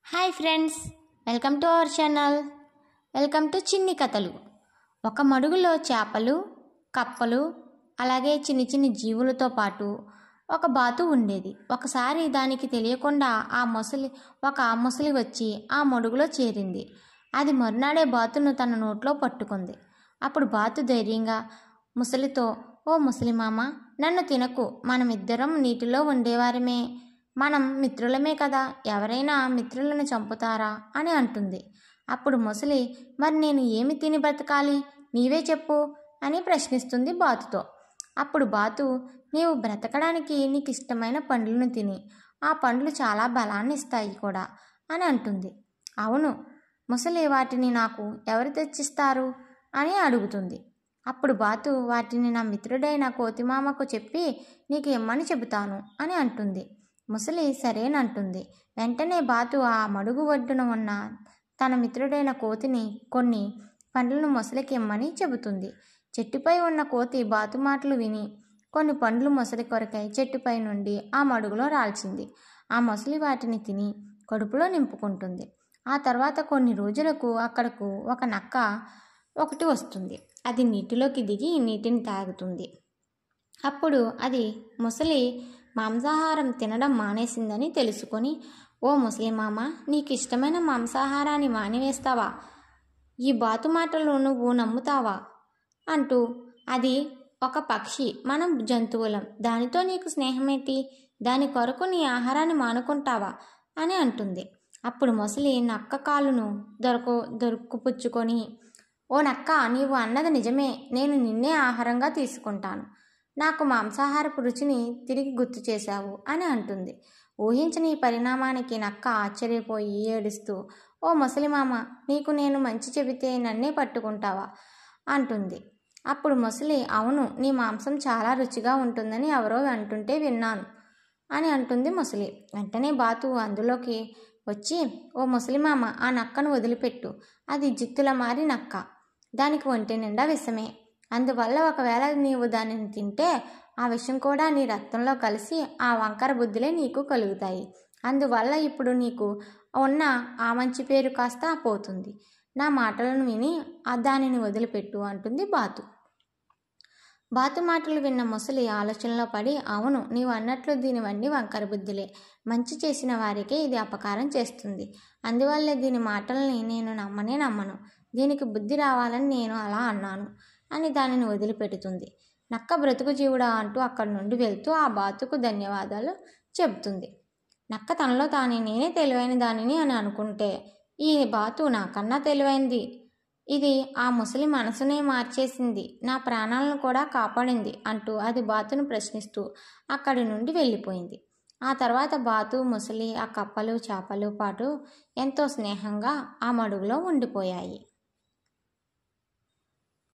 Hi friends, welcome to our channel. Welcome to చిన్ని కథలు. ఒక మడుగులో చేపలు, కప్పలు, అలాగే చిన్ని చిన్ని జీవులతో పాటు ఒక బాతు ఉండేది. ఒకసారి దానికి తెలియకుండా ఒక ముసలి వచ్చి ఆ మడుగులో చేరింది. అది మరునాడే బాతును తన నోట్లో పట్టుకుంది. అప్పుడు బాతు ధైర్యంగా ముసలితో, ఓ ముసలి మామ, నన్ను తినకు, మనమిద్దరం నీటిలో ఉండేవారమే, మనం మిత్రులమే కదా, ఎవరైనా మిత్రులను చంపుతారా అని అంటుంది. అప్పుడు ముసలి, మరి నేను ఏమి తిని బ్రతకాలి, నీవే చెప్పు అని ప్రశ్నిస్తుంది బాతుతో. అప్పుడు బాతు, నీవు బ్రతకడానికి నీకు ఇష్టమైన పండ్లను తిని, ఆ పండ్లు చాలా బలాన్ని ఇస్తాయి కూడా అని అంటుంది. అవును ముసలి, వాటిని నాకు ఎవరు తెచ్చిస్తారు అని అడుగుతుంది. అప్పుడు బాతు, వాటిని నా మిత్రుడైన కోతిమామకు చెప్పి నీకు ఇమ్మని చెబుతాను అని అంటుంది. ముసలి సరేనంటుంది. వెంటనే బాతు ఆ మడుగు ఒడ్డున ఉన్న తన మిత్రుడైన కోతిని కొన్ని పండ్లను ముసలికి ఇమ్మని చెబుతుంది. చెట్టుపై ఉన్న కోతి బాతు మాటలు విని కొన్ని పండ్లు ముసలి కొరకై చెట్టుపై నుండి ఆ మడుగులో రాల్చింది. ఆ ముసలి వాటిని తిని కడుపులో నింపుకుంటుంది. ఆ తర్వాత కొన్ని రోజులకు అక్కడకు ఒక నక్క ఒకటి వస్తుంది. అది నీటిలోకి దిగి నీటిని తాగుతుంది. అప్పుడు అది ముసలి మాంసాహారం తినడం మానేసిందని తెలుసుకొని, ఓ ముసలి మామ, నీకు ఇష్టమైన మాంసాహారాన్ని మానివేస్తావా? ఈ బాతు మాటలు నువ్వు నమ్ముతావా అంటూ, అది ఒక పక్షి, మనం జంతువులం, దానితో నీకు స్నేహమేంటి, దాని కొరకు నీ ఆహారాన్ని మానుకుంటావా అని అంటుంది. అప్పుడు ముసలి నక్క కాలును దొరుకుపుచ్చుకొని, ఓ నక్క, నీవు అన్నది నిజమే, నేను నిన్నే ఆహారంగా తీసుకుంటాను, నాకు మాంసాహారపు రుచిని తిరిగి గుర్తు చేశావు అని అంటుంది. ఊహించని ఈ పరిణామానికి నక్క ఆశ్చర్యపోయి ఏడుస్తూ, ఓ ముసలిమామ, నీకు నేను మంచి చెబితే నన్నే పట్టుకుంటావా అంటుంది. అప్పుడు ముసలి, అవును, నీ మాంసం చాలా రుచిగా ఉంటుందని ఎవరో అంటుంటే విన్నాను అని అంటుంది ముసలి. వెంటనే బాతు అందులోకి వచ్చి, ఓ ముసలిమామ, ఆ నక్కను వదిలిపెట్టు, అది జిత్తుల మారి నక్క, దానికి ఒంటి నిండా విషమే, అందువల్ల ఒకవేళ నీవు దానిని తింటే ఆ విషం కూడా నీ రక్తంలో కలిసి ఆ వంకర బుద్ధులే నీకు కలుగుతాయి, అందువల్ల ఇప్పుడు నీకు ఉన్న ఆ మంచి పేరు కాస్త పోతుంది, నా మాటలను విని దానిని వదిలిపెట్టు అంటుంది బాతు. బాతు మాటలు విన్న ముసలి ఆలోచనలో పడి, అవును, నీవు అన్నట్లు దీనివన్నీ వంకర బుద్ధులే, మంచి చేసిన వారికే ఇది అపకారం చేస్తుంది, అందువల్లే దీని మాటల్ని నేను నమ్మను, దీనికి బుద్ధి రావాలని నేను అలా అన్నాను అని దానిని వదిలిపెడుతుంది. నక్క బ్రతుకు జీవుడా అంటూ అక్కడి నుండి వెళ్తూ ఆ బాతుకు ధన్యవాదాలు చెబుతుంది. నక్క తనలో తానే నేనే తెలివైన దానిని అని అనుకుంటే, ఈ బాతు నాకన్నా తెలివైంది, ఇది ఆ ముసలి మనసునే మార్చేసింది, నా ప్రాణాలను కూడా కాపాడింది అంటూ అది బాతును ప్రశ్నిస్తూ అక్కడి నుండి వెళ్ళిపోయింది. ఆ తర్వాత బాతు, ముసలి, ఆ కప్పలు, చేపలు పాటు ఎంతో స్నేహంగా ఆ మడుగులో ఉండిపోయాయి.